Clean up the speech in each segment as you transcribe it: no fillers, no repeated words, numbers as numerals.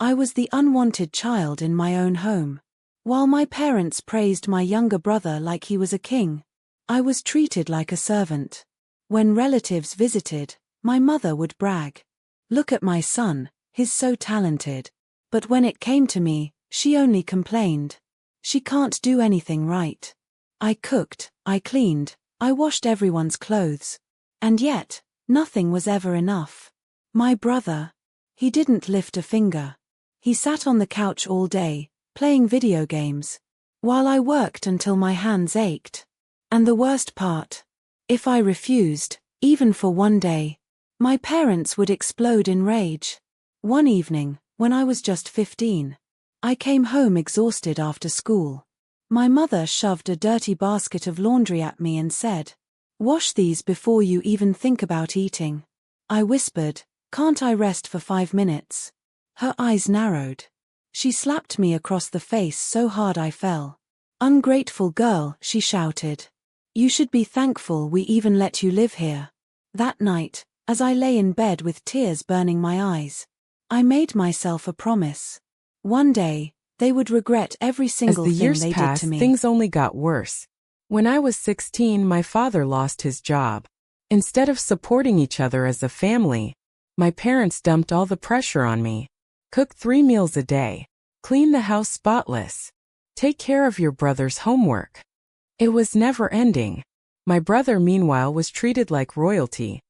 I was the unwanted child in my own home. While my parents praised my younger brother like he was a king, I was treated like a servant. When relatives visited, my mother would brag, "Look at my son, he's so talented." But when it came to me, she only complained. "She can't do anything right." I cooked, I cleaned, I washed everyone's clothes. And yet, nothing was ever enough. My brother, he didn't lift a finger. He sat on the couch all day, playing video games, while I worked until my hands ached. And the worst part, if I refused, even for one day, my parents would explode in rage. One evening, when I was just 15, I came home exhausted after school. My mother shoved a dirty basket of laundry at me and said, "Wash these before you even think about eating." I whispered, "Can't I rest for 5 minutes?" Her eyes narrowed. She slapped me across the face so hard I fell. "Ungrateful girl," she shouted. "You should be thankful we even let you live here." That night, as I lay in bed with tears burning my eyes, I made myself a promise. One day, they would regret every single thing they did to me. As the years passed, things only got worse. When I was 16, my father lost his job. Instead of supporting each other as a family, my parents dumped all the pressure on me. Cook 3 meals a day. Clean the house spotless. Take care of your brother's homework. It was never ending. My brother, meanwhile, was treated like royalty.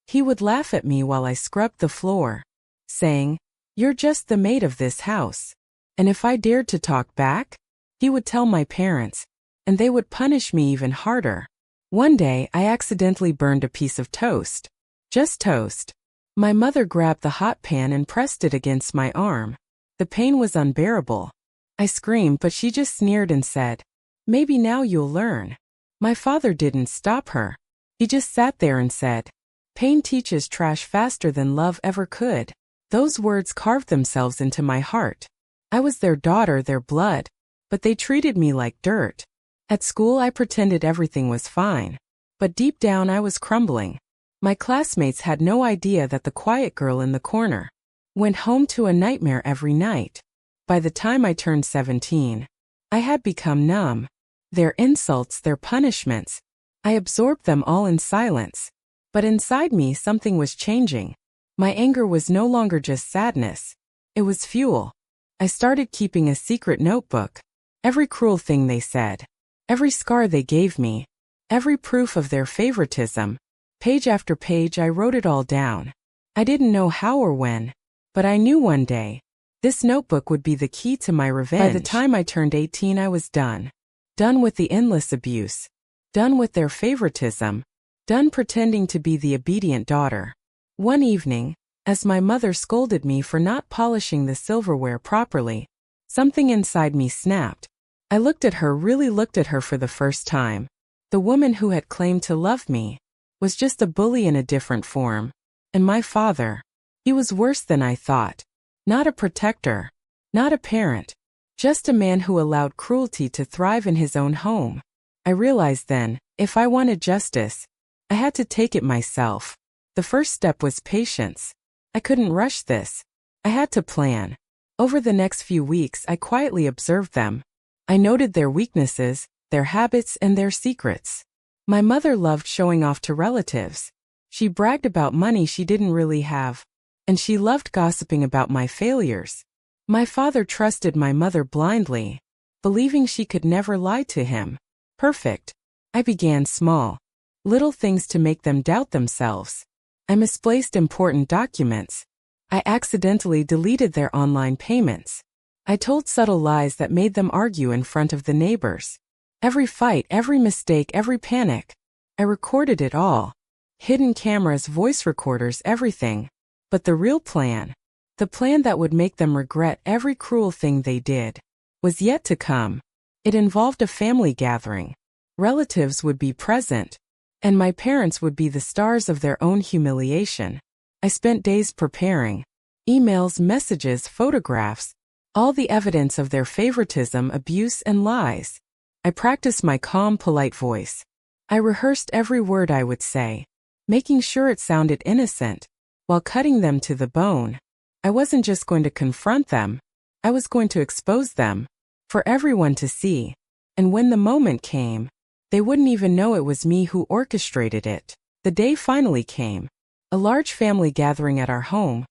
He would laugh at me while I scrubbed the floor, saying, "You're just the maid of this house." And if I dared to talk back, he would tell my parents, and they would punish me even harder. One day, I accidentally burned a piece of toast. Just toast. My mother grabbed the hot pan and pressed it against my arm. The pain was unbearable. I screamed, but she just sneered and said, "Maybe now you'll learn." My father didn't stop her. He just sat there and said, "Pain teaches trash faster than love ever could." Those words carved themselves into my heart. I was their daughter, their blood, but they treated me like dirt. At school, I pretended everything was fine, but deep down I was crumbling. My classmates had no idea that the quiet girl in the corner went home to a nightmare every night. By the time I turned 17, I had become numb. Their insults, their punishments, I absorbed them all in silence. But inside me, something was changing. My anger was no longer just sadness. It was fuel. I started keeping a secret notebook. Every cruel thing they said, every scar they gave me, every proof of their favoritism. Page after page, I wrote it all down. I didn't know how or when, but I knew one day, this notebook would be the key to my revenge. By the time I turned 18, I was done. Done with the endless abuse. Done with their favoritism. Done pretending to be the obedient daughter. One evening, as my mother scolded me for not polishing the silverware properly, something inside me snapped. I looked at her, really looked at her for the first time. The woman who had claimed to love me was just a bully in a different form. And my father, he was worse than I thought. Not a protector, not a parent, just a man who allowed cruelty to thrive in his own home. I realized then, if I wanted justice, I had to take it myself. The first step was patience. I couldn't rush this. I had to plan. Over the next few weeks, I quietly observed them. I noted their weaknesses, their habits, and their secrets. My mother loved showing off to relatives. She bragged about money she didn't really have. And she loved gossiping about my failures. My father trusted my mother blindly, believing she could never lie to him. Perfect. I began small. Little things to make them doubt themselves. I misplaced important documents. I accidentally deleted their online payments. I told subtle lies that made them argue in front of the neighbors. Every fight, every mistake, every panic. I recorded it all. Hidden cameras, voice recorders, everything. But the real plan, the plan that would make them regret every cruel thing they did, was yet to come. It involved a family gathering. Relatives would be present, and my parents would be the stars of their own humiliation. I spent days preparing. Emails, messages, photographs, all the evidence of their favoritism, abuse, and lies. I practiced my calm, polite voice. I rehearsed every word I would say, making sure it sounded innocent, while cutting them to the bone. I wasn't just going to confront them, I was going to expose them for everyone to see. And when the moment came, they wouldn't even know it was me who orchestrated it. The day finally came. A large family gathering at our home.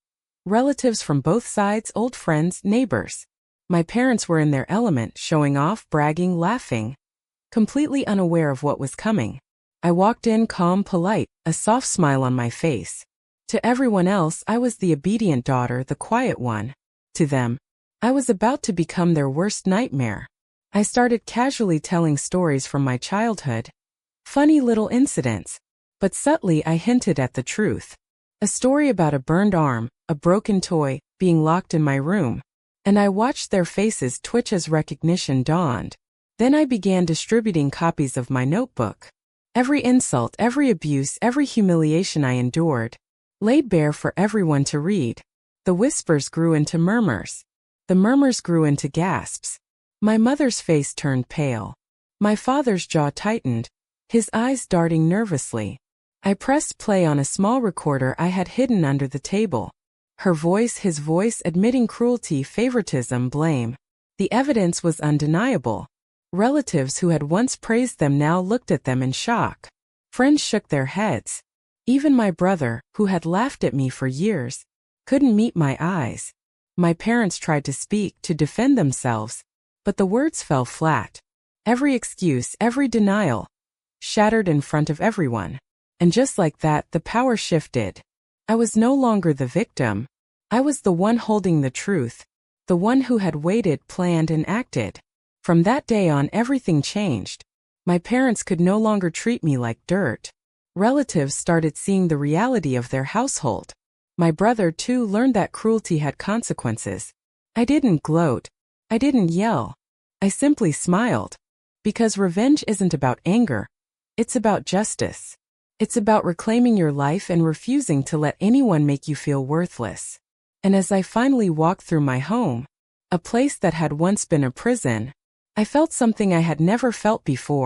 Relatives from both sides, old friends, neighbors. My parents were in their element, showing off, bragging, laughing, completely unaware of what was coming. I walked in calm, polite, a soft smile on my face. To everyone else, I was the obedient daughter, the quiet one. To them, I was about to become their worst nightmare. I started casually telling stories from my childhood. Funny little incidents. But subtly I hinted at the truth. A story about a burned arm, a broken toy, being locked in my room. And I watched their faces twitch as recognition dawned. Then I began distributing copies of my notebook. Every insult, every abuse, every humiliation I endured, laid bare for everyone to read. The whispers grew into murmurs. The murmurs grew into gasps. My mother's face turned pale. My father's jaw tightened, his eyes darting nervously. I pressed play on a small recorder I had hidden under the table. Her voice, his voice, admitting cruelty, favoritism, blame. The evidence was undeniable. Relatives who had once praised them now looked at them in shock. Friends shook their heads. Even my brother, who had laughed at me for years, couldn't meet my eyes. My parents tried to speak, to defend themselves, but the words fell flat. Every excuse, every denial, shattered in front of everyone. And just like that, the power shifted. I was no longer the victim. I was the one holding the truth, the one who had waited, planned, and acted. From that day on, everything changed. My parents could no longer treat me like dirt. Relatives started seeing the reality of their household. My brother, too, learned that cruelty had consequences. I didn't gloat. I didn't yell. I simply smiled. Because revenge isn't about anger. It's about justice. It's about reclaiming your life and refusing to let anyone make you feel worthless. And as I finally walked through my home, a place that had once been a prison, I felt something I had never felt before.